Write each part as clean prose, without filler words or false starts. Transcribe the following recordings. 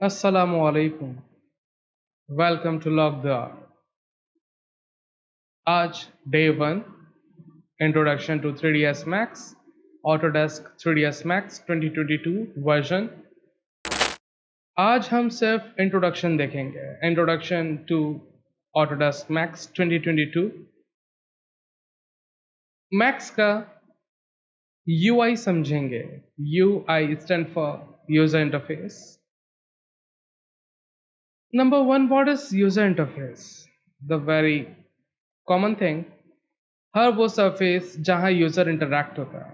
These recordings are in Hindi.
Assalamu alaikum. Welcome to Log the Art. आज day one introduction to 3ds Max, Autodesk 3ds Max 2022 version. आज हम सिर्फ इंट्रोडक्शन देखेंगे, introduction to Autodesk Max 2022। Max का UI समझेंगे। UI stand for user interface. Number one, what is user interface? The very common thing, हर वो सरफेस जहाँ यूज़र इंटरैक्ट होता है।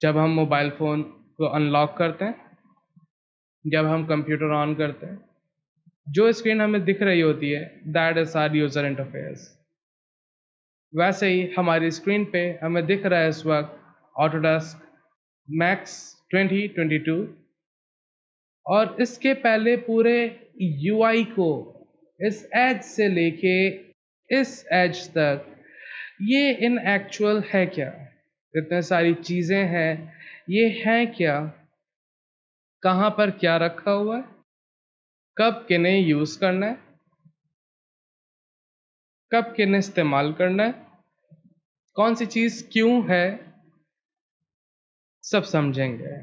जब हम मोबाइल फ़ोन को अनलॉक करते हैं, जब हम कंप्यूटर ऑन करते हैं, जो स्क्रीन हमें दिख रही होती है that is our user interface. वैसे ही हमारी स्क्रीन पे हमें दिख रहा है इस वक्त ऑटोडेस्क मैक्स 2022, और इसके पहले पूरे यूआई को इस एज से लेके इस एज तक ये इन एक्चुअल है क्या, इतने सारी चीज़ें हैं, ये हैं क्या, कहाँ पर क्या रखा हुआ है, कब किन्हें यूज़ करना है, कब किन्हें इस्तेमाल करना है, कौन सी चीज़ क्यों है, सब समझेंगे।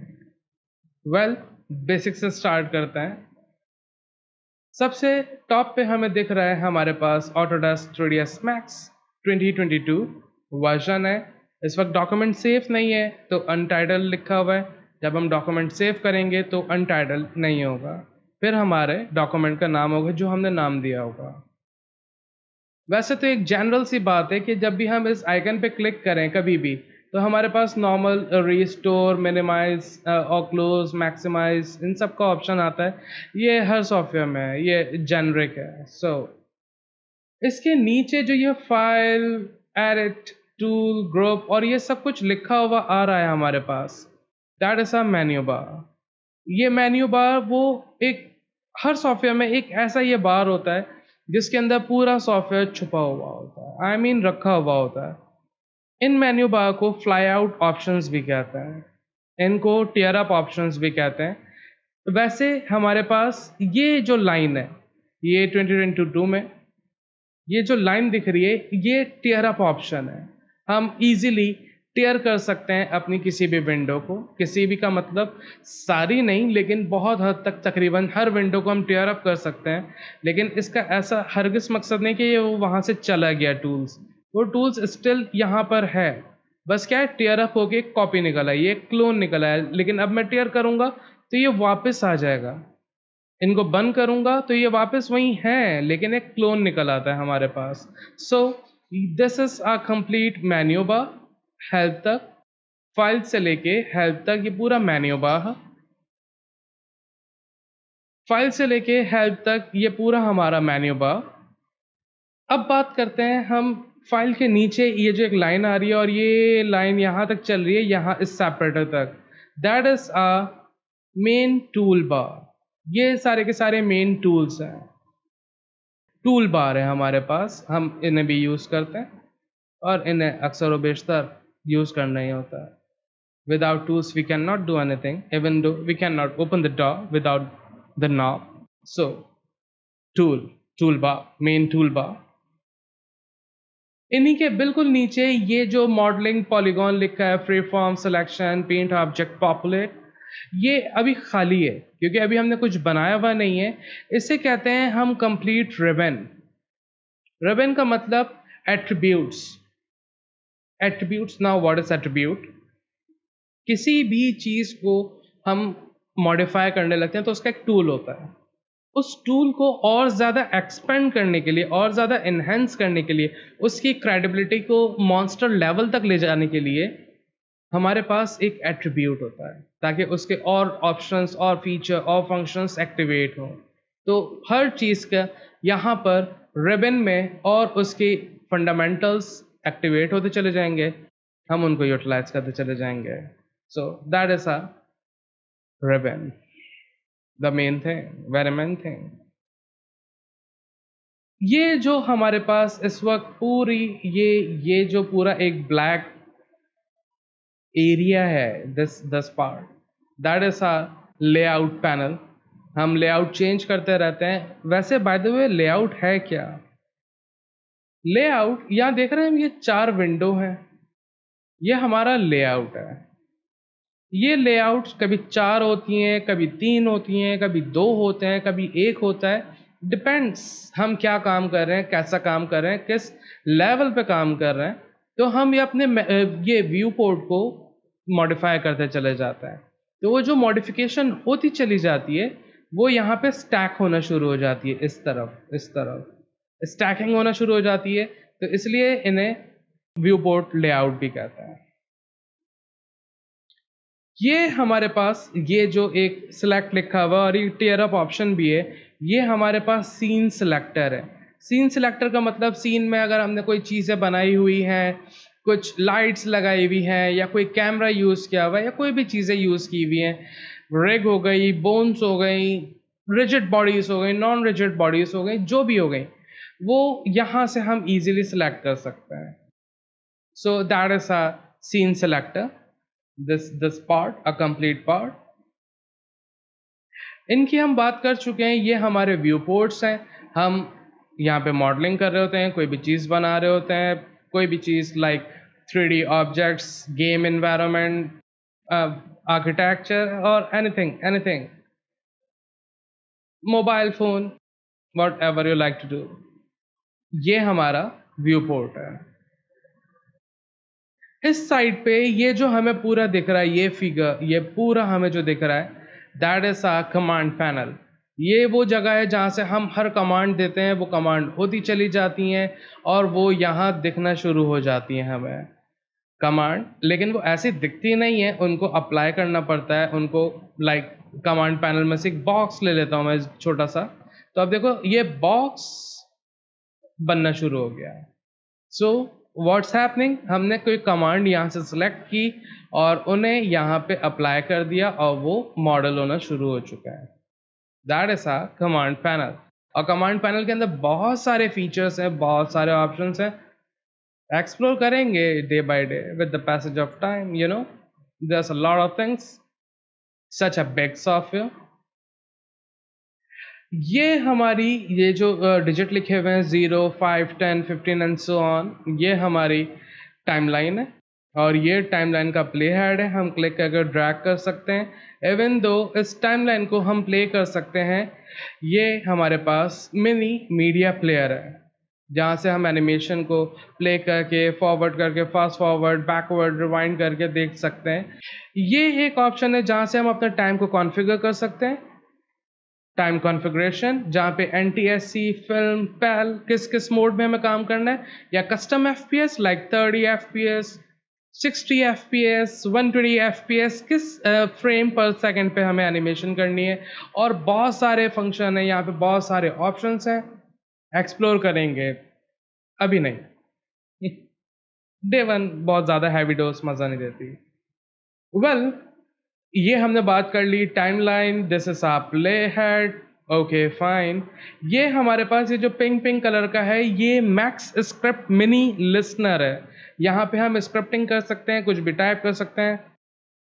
वेल, बेसिक से स्टार्ट करते हैं। सबसे टॉप पे हमें दिख रहा है हमारे पास ऑटोडेस्क 3ds Max 2022 वर्जन है। इस वक्त डॉक्यूमेंट सेफ नहीं है तो अनटाइटल लिखा हुआ है। जब हम डॉक्यूमेंट सेव करेंगे तो अनटाइटल नहीं होगा, फिर हमारे डॉक्यूमेंट का नाम होगा जो हमने नाम दिया होगा। वैसे तो एक जनरल सी बात है कि जब भी हम इस आइकन पे क्लिक करें कभी भी, तो हमारे पास नॉर्मल रिस्टोर, मिनिमाइज और क्लोज, मैक्सिमाइज, इन सब का ऑप्शन आता है। ये हर सॉफ्टवेयर में है, ये जेनरिक है। सो इसके नीचे जो ये फाइल, एडिट, टूल, ग्रुप और ये सब कुछ लिखा हुआ आ रहा है हमारे पास, that is a menu bar. ये मेन्यू बार वो एक हर सॉफ्टवेयर में एक ऐसा ये बार होता है जिसके अंदर पूरा सॉफ्टवेयर छुपा हुआ होता है, आई मीन रखा हुआ होता है। इन मेन्यू बार को फ्लाई आउट ऑप्शंस भी कहते हैं, इनको टीयर अप ऑप्शंस भी कहते हैं। वैसे हमारे पास ये जो लाइन है, ये 2022 में ये जो लाइन दिख रही है ये टीयर अप ऑप्शन है। हम इजीली टीयर कर सकते हैं अपनी किसी भी विंडो को, किसी भी का मतलब सारी नहीं, लेकिन बहुत हद तक तकरीबन हर विंडो को हम टीयर अप कर सकते हैं। लेकिन इसका ऐसा हरगिज़ मकसद नहीं कि ये वो वहाँ से चला गया टूल्स, वो टूल्स स्टिल यहाँ पर है। बस क्या है, टीयर अप होके एक कॉपी निकला है, ये क्लोन निकला है, लेकिन अब मैं टीयर करूँगा तो ये वापस आ जाएगा। इनको बंद करूंगा तो ये वापस वही है, लेकिन एक क्लोन निकल आता है हमारे पास। So this is a complete menu bar. Help तक, फाइल से लेके हेल्प तक ये पूरा मेन्यू बार है। फाइल से लेके हेल्प तक ये पूरा हमारा मेन्यू बार। अब बात करते हैं हम फाइल के नीचे, ये जो एक लाइन आ रही है और ये लाइन यहाँ तक चल रही है, यहाँ इस सेपरेटर तक, that is a main tool बार। ये सारे के सारे मेन टूल्स हैं, टूल बार है हमारे पास, हम इन्हें भी यूज़ करते हैं और इन्हें अक्सर व बेशतर यूज़ करना ही होता है। Without tools we can not do anything, even though we can not open the door without the knob. So tool, tool bar, main tool bar. इन्हीं के बिल्कुल नीचे ये जो मॉडलिंग पॉलीगॉन लिखा है, free form, selection, paint, object, populate, ये अभी खाली है क्योंकि अभी हमने कुछ बनाया हुआ नहीं है। इसे कहते हैं हम कंप्लीट रिबन। रिबन का मतलब attributes. Attributes, now what is attribute? किसी भी चीज को हम मॉडिफाई करने लगते हैं तो उसका एक टूल होता है। उस टूल को और ज़्यादा एक्सपेंड करने के लिए, और ज़्यादा इन्हेंस करने के लिए, उसकी क्रेडिबिलिटी को मॉन्स्टर लेवल तक ले जाने के लिए हमारे पास एक एट्रीब्यूट होता है, ताकि उसके और ऑप्शंस और फीचर और फंक्शंस एक्टिवेट हों। तो हर चीज़ का यहाँ पर रिबन में और उसके फंडामेंटल्स एक्टिवेट होते चले जाएंगे, हम उनको यूटिलाइज करते चले जाएंगे। सो that is a ribbon, the main thing, very main thing. ये जो हमारे पास इस वक्त पूरी ये जो पूरा एक ब्लैक एरिया है, this this part, that is a layout panel. हम लेआउट चेंज करते रहते हैं। वैसे बाय द वे लेआउट है क्या? लेआउट यहाँ देख रहे हैं हम, ये 4 विंडो हैं, ये हमारा लेआउट है। ये लेआउट कभी 4 होती हैं, कभी 3 होती हैं, कभी 2 होते हैं, कभी 1 होता है। डिपेंड्स हम क्या काम कर रहे हैं, कैसा काम कर रहे हैं, किस लेवल पे काम कर रहे हैं। तो हम ये अपने ये व्यू पोर्ट को मॉडिफाई करते चले जाता है। तो वो जो मॉडिफिकेशन होती चली जाती है वो यहाँ पे स्टैक होना शुरू हो जाती है, इस तरफ स्टैकिंग होना शुरू हो जाती है। तो इसलिए इन्हें व्यू पोर्ट लेआउट भी कहते हैं। ये हमारे पास ये जो एक सिलेक्ट लिखा हुआ और ये टीयर अप ऑप्शन भी है, ये हमारे पास सीन सिलेक्टर है। सीन सिलेक्टर का मतलब सीन में अगर हमने कोई चीज़ें बनाई हुई हैं, कुछ लाइट्स लगाई हुई हैं, या कोई कैमरा यूज़ किया हुआ है, या कोई भी चीज़ें यूज़ की हुई हैं, रिग हो गई, बोन्स हो गई, रिजिड बॉडीज़ हो गई, नॉन रिजिड बॉडीज़ हो गई, जो भी हो गई, वो यहाँ से हम इजीली सिलेक्ट कर सकते हैं। So that is a scene selector, this part, a complete part। इनकी हम बात कर चुके हैं, ये हमारे व्यू पोर्ट्स हैं। हम यहाँ पे मॉडलिंग कर रहे होते हैं, कोई भी चीज़ बना रहे होते हैं, कोई भी चीज़ like 3D objects, game environment, architecture और anything, mobile phone, whatever you like to do, ये हमारा व्यू पोर्ट है। इस साइड पे ये जो हमें पूरा दिख रहा है, ये फिगर, ये पूरा हमें जो दिख रहा है, that is a command panel. ये वो जगह है जहाँ से हम हर कमांड देते हैं, वो कमांड होती चली जाती हैं और वो यहाँ दिखना शुरू हो जाती हैं हमें कमांड। लेकिन वो ऐसी दिखती नहीं है, उनको अप्लाई करना पड़ता है उनको। लाइक कमांड पैनल में से एक बॉक्स ले लेता हूँ मैं छोटा सा, तो अब देखो ये बॉक्स बनना शुरू हो गया है। सो व्हाट्स हैपनिंग, हमने कोई कमांड यहाँ से सिलेक्ट की और उन्हें यहाँ पे अप्लाई कर दिया और वो मॉडल होना शुरू हो चुका है। That is a command panel. और कमांड पैनल के अंदर बहुत सारे फीचर्स हैं, बहुत सारे ऑप्शंस हैं, एक्सप्लोर करेंगे day by day with the passage of time. You know there a lot of things, such a big software. ये हमारी ये जो डिजिट लिखे हुए हैं 0, 5, 10, 15 एंड सो ऑन, ये हमारी टाइमलाइन है और ये टाइमलाइन का प्ले हेड है। हम क्लिक करके ड्रैग कर सकते हैं। इवन दो इस टाइमलाइन को हम प्ले कर सकते हैं, ये हमारे पास मिनी मीडिया प्लेयर है जहाँ से हम एनिमेशन को प्ले करके, फॉरवर्ड करके, फास्ट फॉरवर्ड, बैकवर्ड, रिवाइंड करके देख सकते हैं। ये एक ऑप्शन है जहाँ से हम अपने टाइम को कॉन्फ़िगर कर सकते हैं। टाइम कॉन्फ़िगरेशन, जहाँ पे NTSC, फिल्म, पैल, किस किस मोड में हमें काम करना है, या custom FPS like 30 FPS, 60 FPS, 120 FPS, किस फ्रेम पर सेकंड पे हमें एनिमेशन करनी है। और बहुत सारे फंक्शन है यहाँ पे, बहुत सारे ऑप्शंस हैं, एक्सप्लोर करेंगे। अभी नहीं, डे वन बहुत ज़्यादा हैवी डोज मज़ा नहीं देती। वेल, ये हमने बात कर ली timeline, this is a play head, okay fine. ये हमारे पास ये जो पिंक पिंक कलर का है, ये मैक्स स्क्रिप्ट मिनी लिसनर है। यहाँ पे हम स्क्रिप्टिंग कर सकते हैं, कुछ भी टाइप कर सकते हैं।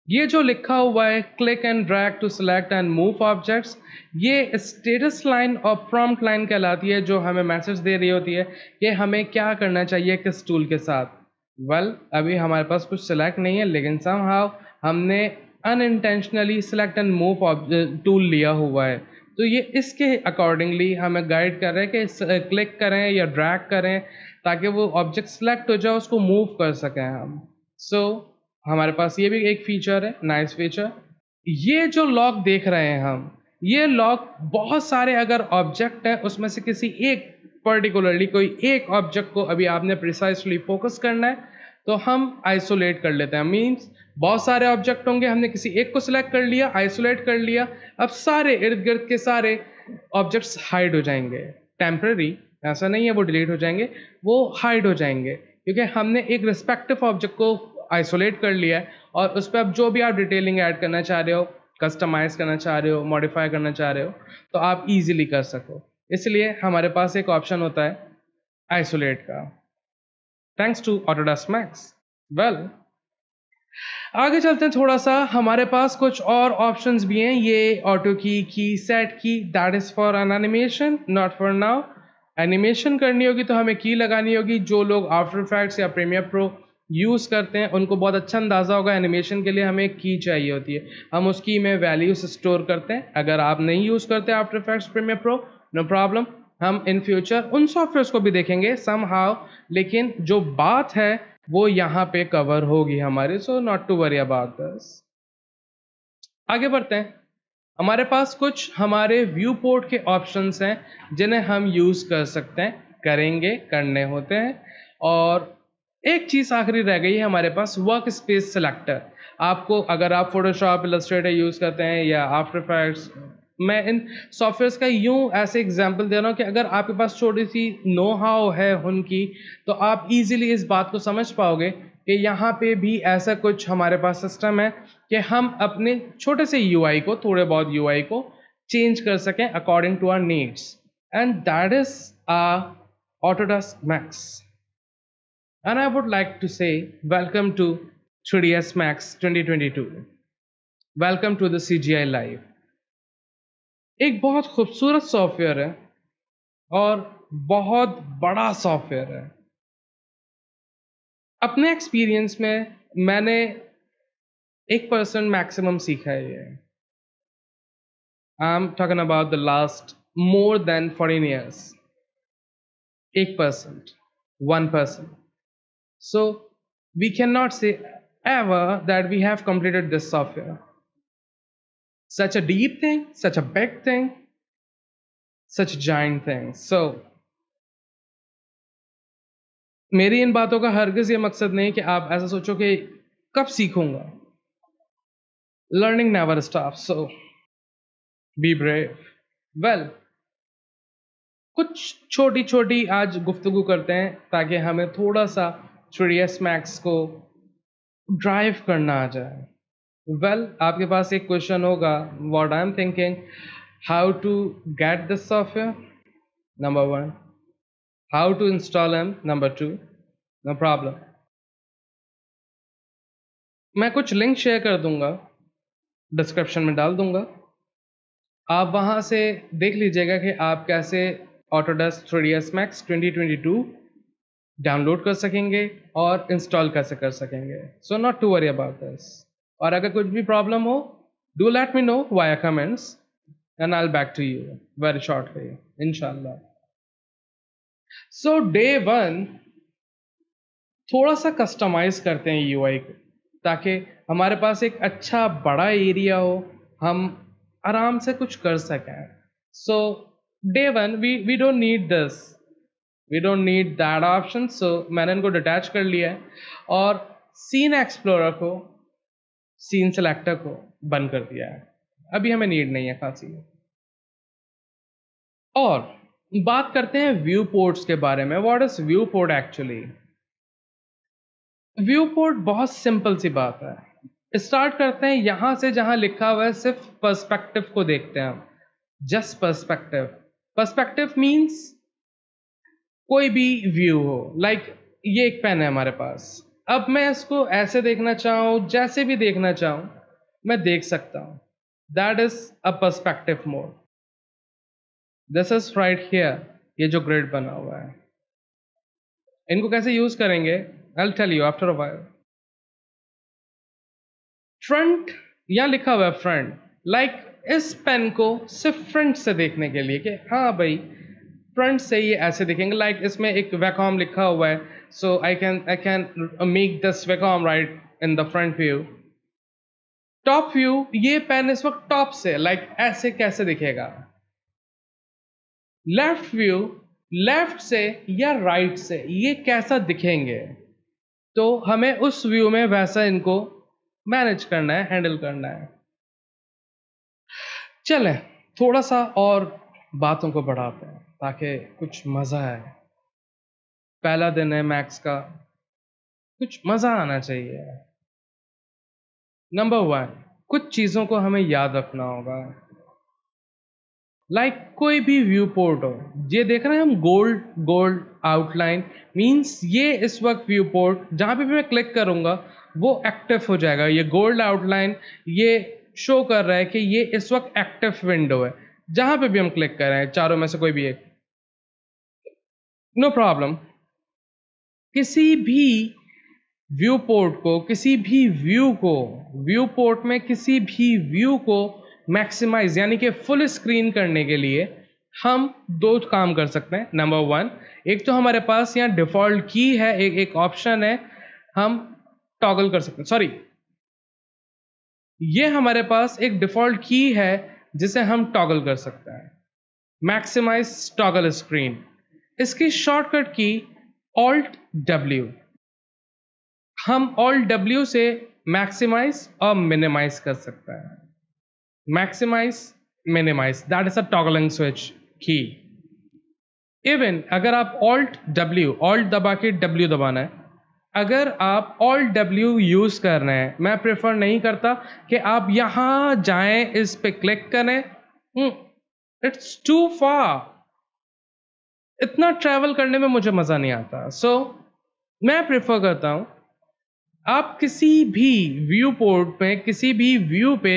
ये जो लिखा हुआ है click and drag to select and move objects, ये स्टेटस लाइन और प्रॉम्प्ट लाइन कहलाती है, जो हमें मैसेज दे रही होती है कि हमें क्या करना चाहिए किस टूल के साथ। अभी हमारे पास कुछ सिलेक्ट नहीं है, लेकिन समहाउ हमने unintentionally select and move tool लिया हुआ है, तो ये इसके अकॉर्डिंगली हमें गाइड कर रहे हैं कि क्लिक करें या ड्रैग करें ताकि वो ऑब्जेक्ट सेलेक्ट हो जाए, उसको मूव कर सकें हम। हमारे पास ये भी एक फीचर है, नाइस फीचर। ये जो लॉक देख रहे हैं हम, ये लॉक बहुत सारे अगर ऑब्जेक्ट हैं उसमें से किसी एक पर्टिकुलरली कोई एक ऑब्जेक्ट को अभी आपने प्रिसाइसली फोकस करना है तो हम आइसोलेट कर लेते हैं। मीन्स बहुत सारे ऑब्जेक्ट होंगे, हमने किसी एक को सिलेक्ट कर लिया, आइसोलेट कर लिया, अब सारे इर्द गिर्द के सारे ऑब्जेक्ट्स हाइड हो जाएंगे। टेम्पररी, ऐसा नहीं है वो डिलीट हो जाएंगे, वो हाइड हो जाएंगे क्योंकि हमने एक रिस्पेक्टिव ऑब्जेक्ट को आइसोलेट कर लिया है और उस पर अब जो भी आप डिटेलिंग ऐड करना चाह रहे हो, कस्टमाइज करना चाह रहे हो, मॉडिफाई करना चाह रहे हो, तो आप इजीली कर सको। इसलिए हमारे पास एक ऑप्शन होता है आइसोलेट का, thanks to Autodesk Max. Well, आगे चलते हैं थोड़ा सा, हमारे पास कुछ और ऑप्शंस भी हैं। ये ऑटो की सेट की, that is for an animation, not for now. Animation करनी होगी तो हमें की लगानी होगी। जो लोग आफ्टर इफेक्ट्स या प्रीमियर प्रो यूज़ करते हैं उनको बहुत अच्छा अंदाज़ा होगा, एनिमेशन के लिए हमें की चाहिए होती है। हम उस की में वैल्यूज स्टोर करते हैं। अगर आप नहीं यूज़ करते After Effects Premiere Pro, no problem, हम इन फ्यूचर उन सॉफ्टवेयर्स को भी देखेंगे सम हाउ, लेकिन जो बात है वो यहाँ पे कवर होगी हमारी, so not to worry about this. आगे बढ़ते हैं। हमारे पास कुछ हमारे व्यू पोर्ट के ऑप्शंस हैं जिन्हें हम यूज़ कर सकते हैं, करेंगे, करने होते हैं। और एक चीज़ आखिरी रह गई है हमारे पास, वर्क स्पेस सेलेक्टर। आपको अगर आप फोटोशॉप, इलस्ट्रेटर यूज़ करते हैं या आफ्टर इफेक्ट्स, मैं इन सॉफ्टवेयर्स का यूं ऐसे एग्जांपल दे रहा हूं कि अगर आपके पास छोटी सी नो हाउ है उनकी, तो आप इजीली इस बात को समझ पाओगे कि यहाँ पे भी ऐसा कुछ हमारे पास सिस्टम है कि हम अपने छोटे से यूआई को, थोड़े बहुत यूआई को चेंज कर सकें according to our needs, and that is Autodesk Max. And I would like to say welcome to 3ds Max 2022. Welcome to the CGI Live. एक बहुत खूबसूरत सॉफ्टवेयर है और बहुत बड़ा सॉफ्टवेयर है। अपने एक्सपीरियंस में मैंने 1% मैक्सिमम सीखा है ये। I am talking about the last more than 14 years. 1%, 1%. So we cannot say ever that we have completed this software. Such a deep thing, such a big thing, such a giant thing. So मेरी इन बातों का हरगिज ये मकसद नहीं कि आप ऐसा सोचो कि कब सीखूंगा। Learning never stop, so be brave. Well, कुछ छोटी छोटी आज गुफ्तगू करते हैं ताकि हमें थोड़ा सा 3ds Max को ड्राइव करना आ जाए। वेल, आपके पास एक क्वेश्चन होगा, what I am thinking, how to get this software, number 1, how to install M, number 2, no problem. मैं कुछ लिंक शेयर कर दूंगा, डिस्क्रिप्शन में डाल दूंगा, आप वहां से देख लीजिएगा कि आप कैसे Autodesk 3ds Max 2022 डाउनलोड कर सकेंगे और इंस्टॉल कैसे कर सकेंगे। So not to worry about this. और अगर कुछ भी प्रॉब्लम हो, do let me know via comments and I will back to you very shortly इंशाल्लाह। सो डे 1 थोड़ा सा कस्टमाइज करते हैं यूआई को ताकि हमारे पास एक अच्छा बड़ा एरिया हो, हम आराम से कुछ कर सकें। So day 1 we don't need this, we don't need that option. So मैंने इनको डिटैच कर लिया है और सीन एक्सप्लोरर को, सीन सेलेक्टर को बंद कर दिया है। अभी हमें नीड नहीं है खासी। और बात करते हैं व्यू पोर्ट्स के बारे में। What is view port actually? View port बहुत सिंपल सी बात है। स्टार्ट करते हैं यहां से जहां लिखा हुआ है सिर्फ पर्सपेक्टिव को देखते हैं हम, जस्ट पर्सपेक्टिव। पर्सपेक्टिव मीन्स कोई भी व्यू हो, लाइक ये एक पेन है हमारे पास, अब मैं इसको ऐसे देखना चाहूँ, जैसे भी देखना चाहूँ मैं देख सकता हूँ। That is a perspective mode. This is right here, ये जो ग्रिड बना हुआ है, इनको कैसे यूज करेंगे I will tell you after a while. Front, यहां लिखा हुआ है फ्रंट, लाइक इस पेन को सिर्फ फ्रंट से देखने के लिए कि हाँ भाई फ्रंट से ये ऐसे दिखेंगे, लाइक इसमें एक वैकॉम लिखा हुआ है, so I can make this Wacom right in the front view. Top view, ये पेन इस वक्त टॉप से लाइक ऐसे कैसे दिखेगा। लेफ्ट व्यू, लेफ्ट से या राइट से ये कैसा दिखेंगे, तो हमें उस व्यू में वैसा इनको मैनेज करना है, हैंडल करना है। चलें थोड़ा सा और बातों को बढ़ाते हैं ताकि कुछ मजा आए। पहला दिन है मैक्स का, कुछ मजा आना चाहिए। नंबर 1, कुछ चीजों को हमें याद रखना होगा। लाइक कोई भी व्यू पोर्ट हो, ये देख रहे हैं हम गोल्ड आउटलाइन, मींस ये इस वक्त व्यू पोर्ट जहां पे भी मैं क्लिक करूंगा वो एक्टिव हो जाएगा। ये गोल्ड आउटलाइन ये शो कर रहा है कि ये इस वक्त एक्टिव विंडो है। जहां पे भी हम क्लिक कर रहे हैं, चारों में से कोई भी एक, नो प्रॉब्लम। किसी भी व्यू पोर्ट को, किसी भी व्यू को, व्यू पोर्ट में किसी भी व्यू को मैक्सिमाइज यानी कि फुल स्क्रीन करने के लिए हम दो काम कर सकते हैं। नंबर वन, एक तो हमारे पास यहाँ डिफॉल्ट की है, एक ऑप्शन है, हम टॉगल कर सकते हैं। सॉरी, ये हमारे पास एक डिफॉल्ट की है जिसे हम टॉगल कर सकते हैं, मैक्सिमाइज टॉगल स्क्रीन। इसकी शॉर्टकट की ऑल्ट डब्ल्यू। हम ऑल्ट डब्ल्यू से मैक्सिमाइज और मिनिमाइज कर सकते हैं। Maximise, minimise, that is a toggling switch की। इवन अगर आप ऑल्ट डब्ल्यू, ऑल्ट दबा के डब्ल्यू दबाना है, अगर आप ऑल्ट डब्ल्यू यूज कर रहे हैं, मैं प्रेफर नहीं करता कि आप यहां जाएं, इस पे क्लिक करें, इट्स टू फार, इतना ट्रैवल करने में मुझे मजा नहीं आता। सो मैं प्रेफर करता हूं आप किसी भी व्यू पोर्ट पे, किसी भी व्यू पे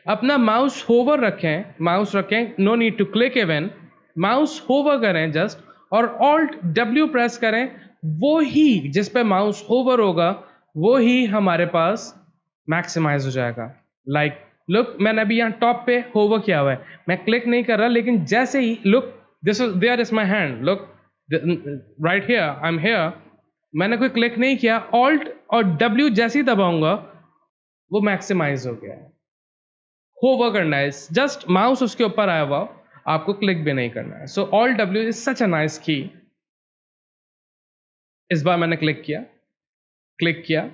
अपना माउस होवर रखें, माउस रखें, no need to click even, mouse hover करें जस्ट, और ऑल्ट डब्ल्यू प्रेस करें। वो ही जिस पे माउस होवर होगा वो ही हमारे पास मैक्सिमाइज हो जाएगा। लाइक लुक, मैंने अभी यहाँ टॉप पे होवर किया हुआ है, मैं क्लिक नहीं कर रहा, लेकिन जैसे ही look, this is, there is my hand, look right here, I am here, मैंने कोई क्लिक नहीं किया, ऑल्ट और डब्ल्यू जैसे ही दबाऊंगा वो मैक्सिमाइज हो गया है। होवर करना है, जस्ट माउस उसके ऊपर आया हुआ, आपको क्लिक भी नहीं करना है। So Alt W is such a nice key. इस बार मैंने क्लिक किया, क्लिक किया,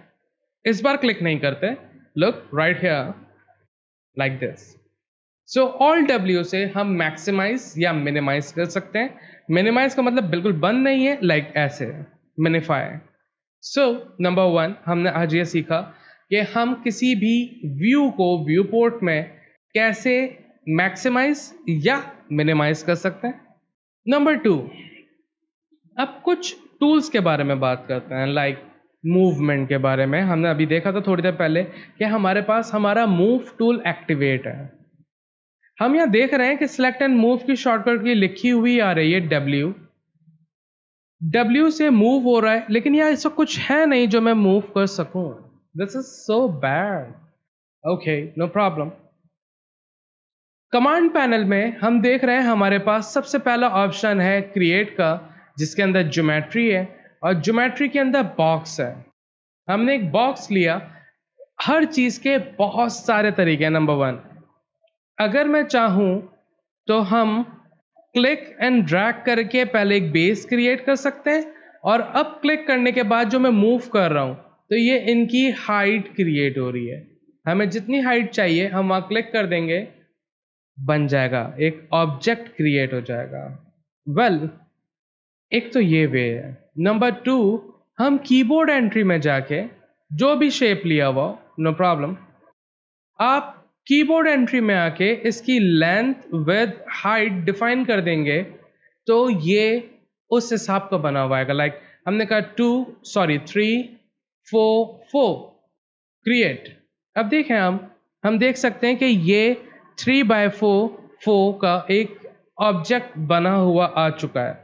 इस बार क्लिक नहीं करते, look right here, like this. So Alt W से हम मैक्सिमाइज या मिनिमाइज कर सकते हैं। मिनिमाइज का मतलब बिल्कुल बंद नहीं है, लाइक ऐसे मिनिफाई। सो नंबर वन, हमने आज ये सीखा कि हम किसी भी व्यू को व्यू पोर्ट में कैसे मैक्सिमाइज या मिनिमाइज कर सकते हैं। नंबर टू, अब कुछ टूल्स के बारे में बात करते हैं, लाइक मूवमेंट के बारे में। हमने अभी देखा था थोड़ी देर पहले कि हमारे पास हमारा मूव टूल एक्टिवेट है। हम यहाँ देख रहे हैं कि सिलेक्ट एंड मूव की शॉर्टकट की लिखी हुई आ रही है डब्ल्यू। डब्ल्यू से मूव हो रहा है, लेकिन यार ऐसा कुछ है नहीं जो मैं मूव कर सकूं। This is so bad. Okay, no problem. Command panel में हम देख रहे हैं हमारे पास सबसे पहला ऑप्शन है क्रिएट का, जिसके अंदर ज्योमेट्री है, और ज्योमेट्री के अंदर बॉक्स है। हमने एक बॉक्स लिया। हर चीज के बहुत सारे तरीके हैं। नंबर वन, अगर मैं चाहूं तो हम क्लिक एंड ड्रैग करके पहले एक बेस क्रिएट कर सकते हैं, और अब क्लिक करने के बाद जो मैं मूव कर रहा हूं तो ये इनकी हाइट क्रिएट हो रही है। हमें जितनी हाइट चाहिए हम वहां क्लिक कर देंगे, बन जाएगा, एक ऑब्जेक्ट क्रिएट हो जाएगा। वेल, एक तो ये वे है। नंबर टू, हम कीबोर्ड एंट्री में जाके जो भी शेप लिया हुआ, नो प्रॉब्लम, आप कीबोर्ड एंट्री में आके इसकी लेंथ विड्थ हाइट डिफाइन कर देंगे तो ये उस हिसाब का बना हुआ आएगा। लाइक हमने कहा 3 4 4 क्रिएट। अब देखें, हम देख सकते हैं कि ये 3x4 का एक ऑब्जेक्ट बना हुआ आ चुका है।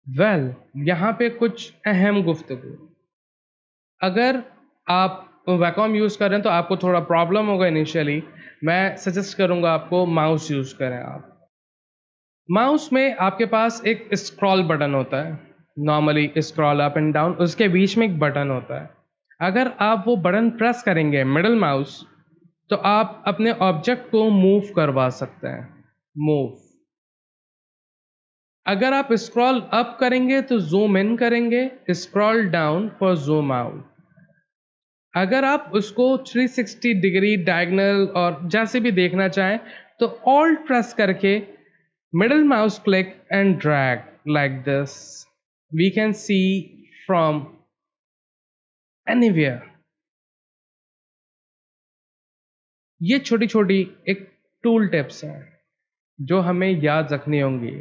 वेल, यहाँ पे कुछ अहम गुफ्तगू। अगर आप वैकॉम यूज़ कर रहे हैं तो आपको थोड़ा प्रॉब्लम होगा इनिशियली। मैं सजेस्ट करूँगा आपको माउस यूज़ करें। आप माउस में आपके पास एक स्क्रॉल बटन होता है, normally scroll up and down, उसके बीच में एक बटन होता है। अगर आप वो बटन प्रेस करेंगे मिडल माउस, तो आप अपने ऑब्जेक्ट को मूव करवा सकते हैं। मूव। अगर आप स्क्रॉल अप करेंगे तो जूम इन करेंगे, scroll down for zoom out. अगर आप उसको 360 डिग्री डायगोनल और जैसे भी देखना चाहें तो ऑल्ट प्रेस करके middle mouse click and drag like this, we can see from anywhere. ये छोटी छोटी एक टूल टिप्स हैं जो हमें याद रखनी होंगी।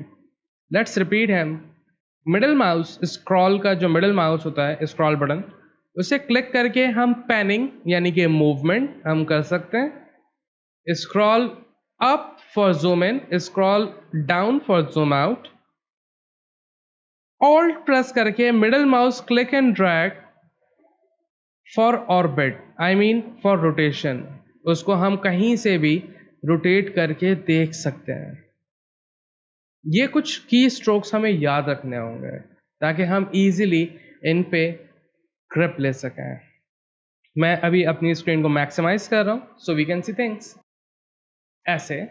Let's repeat ham. Middle mouse scroll का जो मिडल माउस होता है, स्क्रॉल बटन, उसे क्लिक करके हम पैनिंग यानी कि मूवमेंट हम कर सकते हैं। Scroll up for zoom in, scroll down for zoom out. Alt press करके middle mouse click and drag for orbit, I mean for rotation. उसको हम कहीं से भी रोटेट करके देख सकते हैं। ये कुछ की स्ट्रोक्स हमें याद रखने होंगे ताकि हम इजीली इन पे ग्रिप ले सकें। मैं अभी अपनी स्क्रीन को मैक्सिमाइज कर रहा हूं so we can see things. ऐसे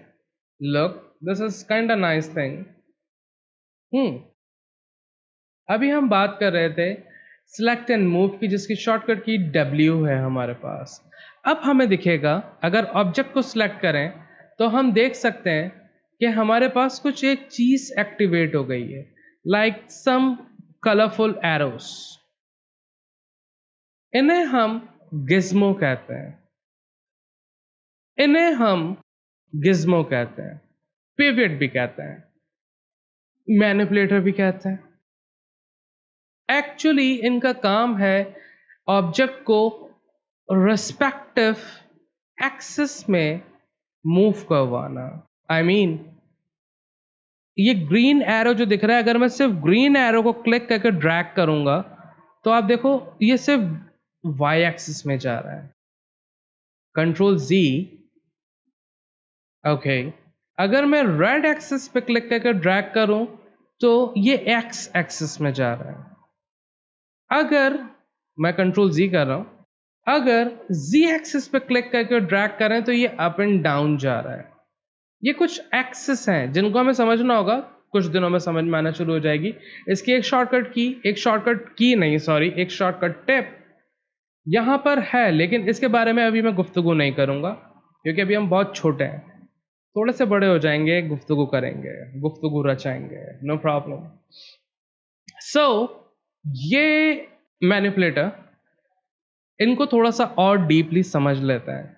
look, this is kind a nice thing. अभी हम बात कर रहे थे सिलेक्ट एंड मूव की, जिसकी शॉर्टकट की W है हमारे पास। अब हमें दिखेगा अगर ऑब्जेक्ट को सिलेक्ट करें तो हम देख सकते हैं कि हमारे पास कुछ एक चीज एक्टिवेट हो गई है, लाइक सम कलरफुल एरोस। इन्हें हम गिज्मो कहते हैं, इन्हें हम गिज्मो कहते हैं, पिवट भी कहते हैं, मैनिपुलेटर भी कहते हैं। एक्चुअली इनका काम है ऑब्जेक्ट को रिस्पेक्टिव एक्सिस में मूव करवाना। आई मीन ये ग्रीन एरो जो दिख रहा है, अगर मैं सिर्फ ग्रीन एरो को क्लिक करके ड्रैग करूंगा तो आप देखो ये सिर्फ वाई एक्सिस में जा रहा है। Control Z, okay. अगर मैं रेड एक्सिस पे क्लिक करके ड्रैग करूं तो ये एक्स एक्सिस में जा रहा है। अगर मैं कंट्रोल Z कर रहा हूं, अगर Z एक्सिस पे क्लिक करके ड्रैग करें तो ये अप एंड डाउन जा रहा है। ये कुछ एक्सिस हैं जिनको हमें समझना होगा, कुछ दिनों में समझ में आना शुरू हो जाएगी। इसकी एक शॉर्टकट टिप यहां पर है, लेकिन इसके बारे में अभी मैं गुफ्तगू नहीं करूंगा क्योंकि अभी हम बहुत छोटे हैं। थोड़े से बड़े हो जाएंगे, गुफ्तगू करेंगे, गुफ्तगू रचाएंगे, नो प्रॉब्लम। सो ये मैनिपुलेटर, इनको थोड़ा सा और डीपली समझ लेते हैं।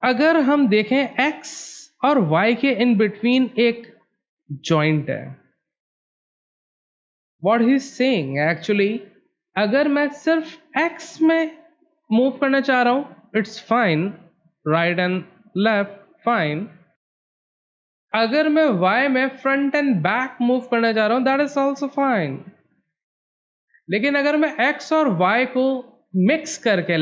अगर हम देखें x और y के इन बिटवीन एक जॉइंट है। What he is saying actually, अगर मैं सिर्फ x में मूव करना चाह रहा हूं it's fine, right and left fine. अगर मैं y में फ्रंट एंड बैक मूव करना चाह रहा हूं दैट इज ऑल्सो फाइन। लेकिन अगर मैं x और y को मिक्स करके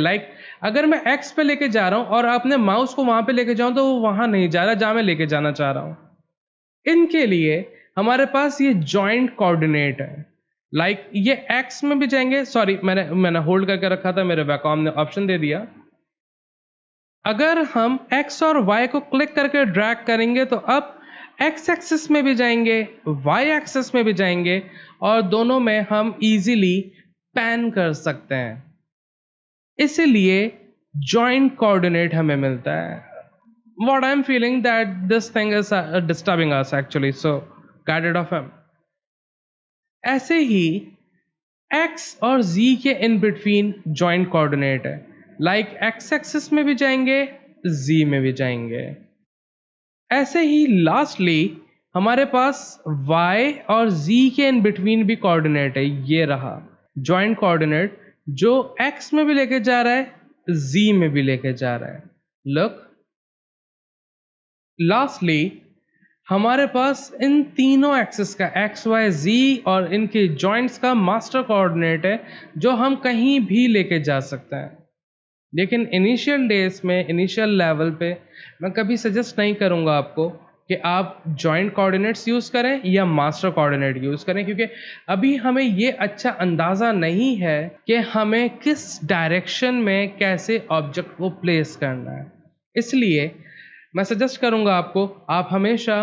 अगर मैं x पे लेके जा रहा हूं और अपने माउस को वहां पे लेके जाऊं तो वो वहां नहीं जा रहा जहां मैं लेके जाना चाह रहा हूं। इनके लिए हमारे पास ये जॉइंट कोऑर्डिनेट है। ये x में भी जाएंगे, सॉरी मैंने होल्ड करके रखा था, मेरे वैकॉम ने ऑप्शन दे दिया। अगर हम x और y को क्लिक करके ड्रैग करेंगे तो अब x एक्सिस में भी जाएंगे, y एक्सिस में भी जाएंगे और दोनों में हम इजीली पैन कर सकते हैं। इसलिए जॉइंट कोऑर्डिनेट हमें मिलता है। What I am feeling that this thing is disturbing us actually, so get it of him. ऐसे ही x और z के इन बिटवीन जॉइंट कोऑर्डिनेट है, x एक्सिस में भी जाएंगे, z में भी जाएंगे। ऐसे ही लास्टली हमारे पास y और z के इन बिटवीन भी कोऑर्डिनेट है, ये रहा जॉइंट कोऑर्डिनेट जो x में भी लेके जा रहा है, z में भी लेके जा रहा है। लुक, लास्टली हमारे पास इन तीनों एक्सिस का x y z और इनके जॉइंट्स का मास्टर कोऑर्डिनेट है जो हम कहीं भी लेके जा सकते हैं। लेकिन इनिशियल डेज में, इनिशियल लेवल पे मैं कभी सजेस्ट नहीं करूंगा आपको कि आप जॉइंट कोऑर्डिनेट्स यूज़ करें या मास्टर कोऑर्डिनेट यूज़ करें, क्योंकि अभी हमें ये अच्छा अंदाज़ा नहीं है कि हमें किस डायरेक्शन में कैसे ऑब्जेक्ट को प्लेस करना है। इसलिए मैं सजेस्ट करूंगा आपको, आप हमेशा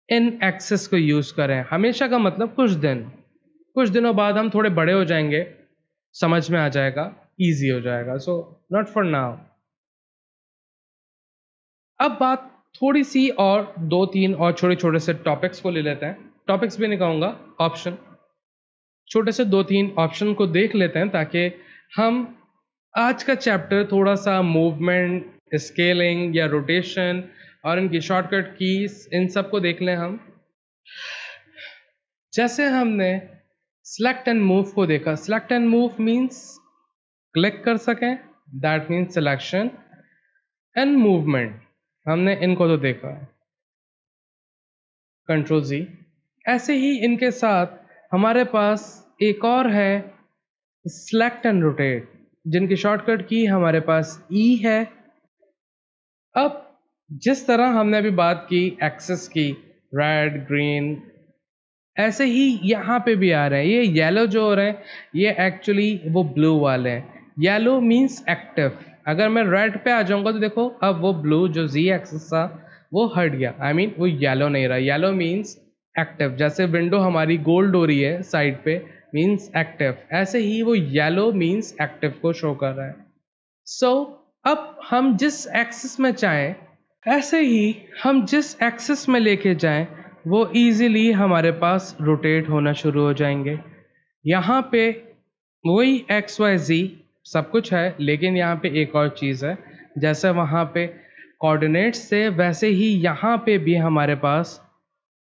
इन एक्सेस को यूज़ करें। हमेशा का मतलब कुछ दिनों बाद हम थोड़े बड़े हो जाएंगे, समझ में आ जाएगा, ईजी हो जाएगा। So not for now. अब बात थोड़ी सी और 2-3 और छोटे छोटे से टॉपिक्स को ले लेते हैं। टॉपिक्स भी नहीं कहूँगा, ऑप्शन, छोटे से 2-3 ऑप्शन को देख लेते हैं ताकि हम आज का चैप्टर थोड़ा सा मूवमेंट, स्केलिंग या रोटेशन और इनकी शॉर्टकट कीज, इन सब को देख लें हम। जैसे हमने सिलेक्ट एंड मूव को देखा। Select and move means click कर सकें, that means selection and movement, हमने इनको तो देखा है। कंट्रोल जी। ऐसे ही इनके साथ हमारे पास एक और है सिलेक्ट एंड रोटेट, जिनकी शॉर्टकट की हमारे पास ई है। अब जिस तरह हमने अभी बात की एक्सेस की, रेड ग्रीन, ऐसे ही यहाँ पे भी आ रहे हैं। ये येलो जो हो रहे हैं ये एक्चुअली वो ब्लू वाले हैं। Yellow means active. अगर मैं रेड पे आ जाऊंगा तो देखो अब वो ब्लू जो जी एक्सेस था वो हट गया, आई मीन वो येलो नहीं रहा। येलो मीन्स एक्टिव, जैसे विंडो हमारी गोल्ड हो रही है साइड पे मीन्स एक्टिव, ऐसे ही वो येलो मीन्स एक्टिव को शो कर रहा है। सो अब हम जिस एक्सिस में चाहें, ऐसे ही हम जिस एक्सिस में लेके जाएं वो इजीली हमारे पास रोटेट होना शुरू हो जाएंगे। यहाँ पे वही एक्स वाई जी सब कुछ है, लेकिन यहाँ पे एक और चीज़ है, जैसे वहाँ पे कोऑर्डिनेट्स थे वैसे ही यहाँ पे भी हमारे पास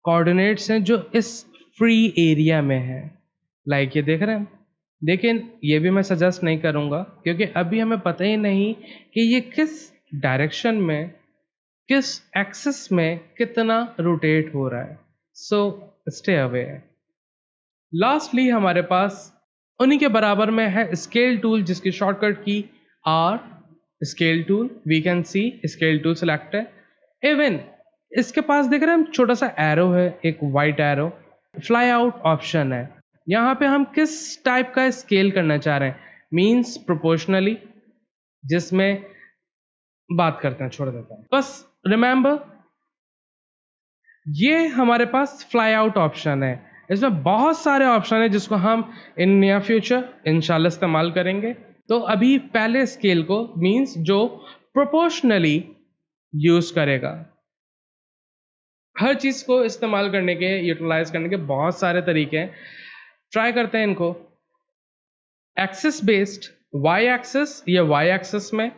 कोऑर्डिनेट्स हैं जो इस फ्री एरिया में है। लाइक ये देख रहे हैं, लेकिन ये भी मैं सजेस्ट नहीं करूँगा क्योंकि अभी हमें पता ही नहीं कि ये किस डायरेक्शन में, किस एक्सिस में कितना रोटेट हो रहा है। So stay away. लास्टली हमारे पास उन्हीं के बराबर में है स्केल टूल, जिसकी shortcut key R. Scale tool, we can see scale tool select है। इवन इसके पास देख रहे हैं हम छोटा सा एरो है, एक white arrow. Fly out option है। यहाँ पे हम किस टाइप का स्केल करना चाह रहे हैं, मीन्स प्रोपोर्शनली, जिसमें बात करते हैं, छोड़ देते हैं। बस रिमेंबर ये हमारे पास फ्लाई आउट ऑप्शन है। इसमें बहुत सारे ऑप्शन है जिसको हम इन नियर फ्यूचर इंशाल्लाह इस्तेमाल करेंगे। तो अभी पहले स्केल को मींस जो प्रोपोर्शनली यूज करेगा। हर चीज को इस्तेमाल करने के, यूटिलाइज करने के बहुत सारे तरीके हैं, ट्राई करते हैं इनको। एक्सिस बेस्ड वाई एक्सिस, ये वाई एक्सिस में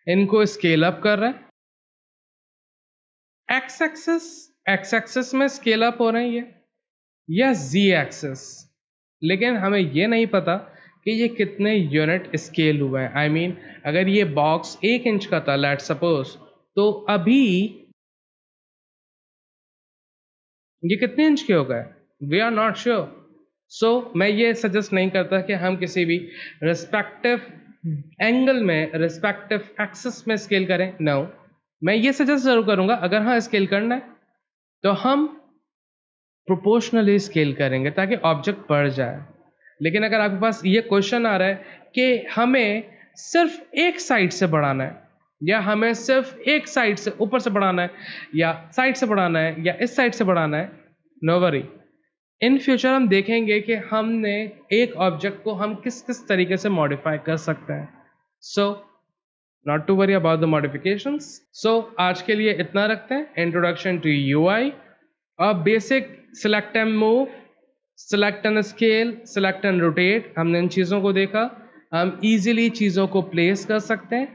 इनको स्केल अप कर रहा है। एक्स एक्सिस में स्केल अप हो रहे हैं ये, या जी एक्सिस, लेकिन हमें ये नहीं पता कि ये कितने यूनिट स्केल हुआ है। आई मीन अगर ये बॉक्स 1 इंच का था लेट सपोज, तो अभी ये कितने इंच के हो गए, वी आर नॉट श्योर। सो मैं ये सजेस्ट नहीं करता कि हम किसी भी रिस्पेक्टिव एंगल में, रिस्पेक्टिव एक्सिस में स्केल करें। नो, मैं ये सजेस्ट जरूर करूंगा अगर हाँ स्केल करना है तो हम प्रोपोर्शनली स्केल करेंगे ताकि ऑब्जेक्ट बढ़ जाए। लेकिन अगर आपके पास ये क्वेश्चन आ रहा है कि हमें सिर्फ एक साइड से बढ़ाना है, या हमें सिर्फ एक साइड से ऊपर से बढ़ाना है, या साइड से बढ़ाना है, या इस साइड से बढ़ाना है, नो वरी, इन फ्यूचर हम देखेंगे कि हमने एक ऑब्जेक्ट को हम किस किस तरीके से मॉडिफाई कर सकते हैं। So not to worry about the modifications. So आज के लिए इतना रखते हैं। इंट्रोडक्शन टू यूआई, और basic select and move, select and scale, select and rotate, हमने इन चीज़ों को देखा। हम इजीली चीज़ों को प्लेस कर सकते हैं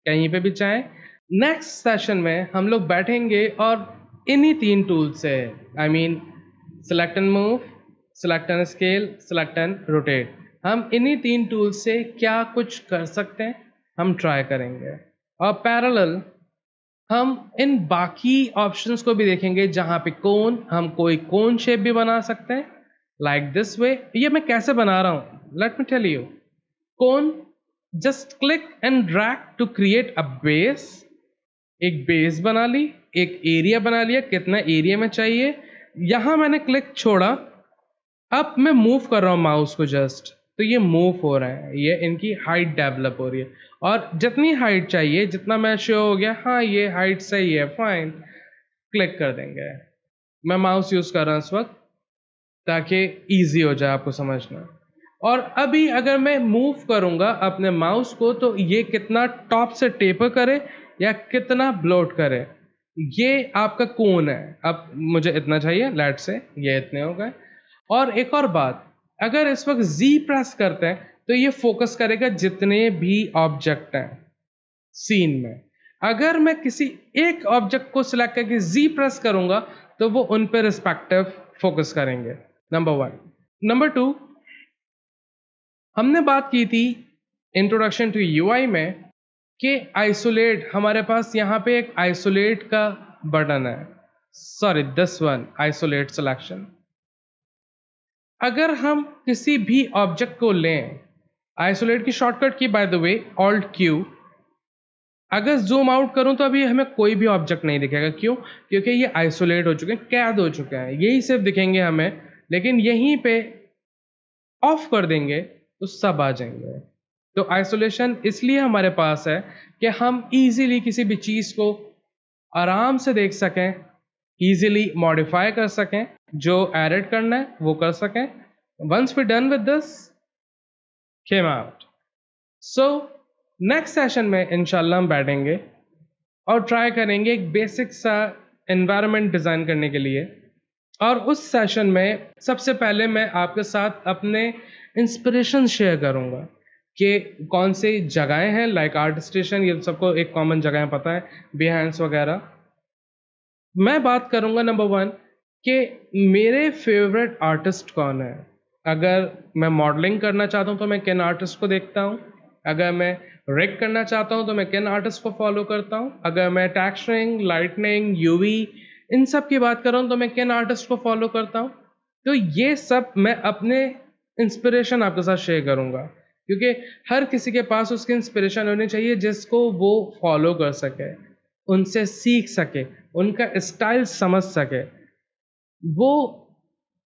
कहीं पे भी चाहें। नेक्स्ट सेशन में हम लोग बैठेंगे और इन्हीं 3 टूल से, I mean select and move, select and scale, select and rotate, हम इन्हीं 3 टूल से क्या कुछ कर सकते हैं हम ट्राई करेंगे। और पैरेलल हम इन बाकी ऑप्शंस को भी देखेंगे, जहां पे कोन, हम कोई कोन शेप भी बना सकते हैं लाइक दिस वे। ये मैं कैसे बना रहा हूं, let me tell you. Cone, just click and drag to create a base. एक बेस बना ली, एक एरिया बना लिया, कितना एरिया में चाहिए, यहां मैंने क्लिक छोड़ा। अब मैं मूव कर रहा हूं माउस को जस्ट, तो ये मूव हो रहा है, ये इनकी हाइट डेवलप हो रही है। और जितनी हाइट चाहिए, जितना मैं श्योर हो गया हाँ ये हाइट सही है, फाइन, क्लिक कर देंगे। मैं माउस यूज कर रहा हूं इस वक्त ताकि इजी हो जाए आपको समझना। और अभी अगर मैं मूव करूंगा अपने माउस को, तो ये कितना टॉप से टेपर करे या कितना ब्लोट करे, ये आपका कोन है। अब मुझे इतना चाहिए, लेट से ये इतने हो गए। और एक और बात, अगर इस वक्त Z प्रेस करते हैं तो ये फोकस करेगा जितने भी ऑब्जेक्ट हैं सीन में। अगर मैं किसी एक ऑब्जेक्ट को सिलेक्ट करके Z प्रेस करूंगा तो वो उन पर रिस्पेक्टिव फोकस करेंगे, नंबर 1। नंबर 2, हमने बात की थी इंट्रोडक्शन टू यूआई में कि आइसोलेट, हमारे पास यहाँ पे एक आइसोलेट का बटन है, sorry this one, isolate selection. अगर हम किसी भी ऑब्जेक्ट को लें, आइसोलेट की शॉर्टकट की by the way alt Q, अगर जूम आउट करूं तो अभी हमें कोई भी ऑब्जेक्ट नहीं दिखेगा। क्यों? क्योंकि ये आइसोलेट हो चुके हैं, कैद हो चुके हैं, यही सिर्फ दिखेंगे हमें। लेकिन यहीं पे ऑफ कर देंगे तो सब आ जाएंगे। तो आइसोलेशन इसलिए हमारे पास है कि हम इजीली किसी भी चीज को आराम से देख सकें, इजीली मॉडिफाई कर सकें, जो एडिट करना है वो कर सकें। Once we done with this, came out. So next session में इंशाल्लाह हम बैठेंगे और ट्राई करेंगे एक बेसिक सा एनवायरनमेंट डिज़ाइन करने के लिए। और उस सेशन में सबसे पहले मैं आपके साथ अपने इंस्पिरेशन शेयर करूंगा कि कौन सी जगहें हैं, लाइक आर्ट स्टेशन, ये सबको एक कॉमन जगहें पता है, बिहाइंस वगैरह। मैं बात करूंगा नंबर 1 कि मेरे फेवरेट आर्टिस्ट कौन है। अगर मैं मॉडलिंग करना चाहता हूं तो मैं किन आर्टिस्ट को देखता हूं, अगर मैं रिग करना चाहता हूं तो मैं किन आर्टिस्ट को फॉलो करता हूं, अगर मैं टेक्सचरिंग, लाइटनिंग, यूवी, इन सब की बात कर रहा हूं तो मैं किन आर्टिस्ट को फॉलो करता हूं। तो ये सब मैं अपने इंस्पिरेशन आपके साथ शेयर करूंगा, क्योंकि हर किसी के पास उसकी इंस्पिरेशन होनी चाहिए जिसको वो फॉलो कर सके, उनसे सीख सके, उनका स्टाइल समझ सके। वो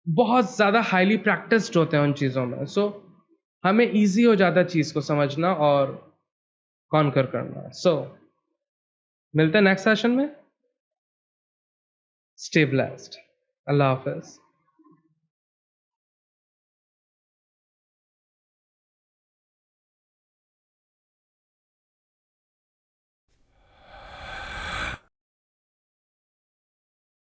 बहुत ज़्यादा हाईली प्रैक्टिस्ड होते हैं उन चीज़ों में। सो हमें ईजी हो जाता है चीज़ को समझना और कॉन्कर करना। सो मिलते हैं नेक्स्ट सेशन में। Stay blessed. अल्लाह हाफिज़।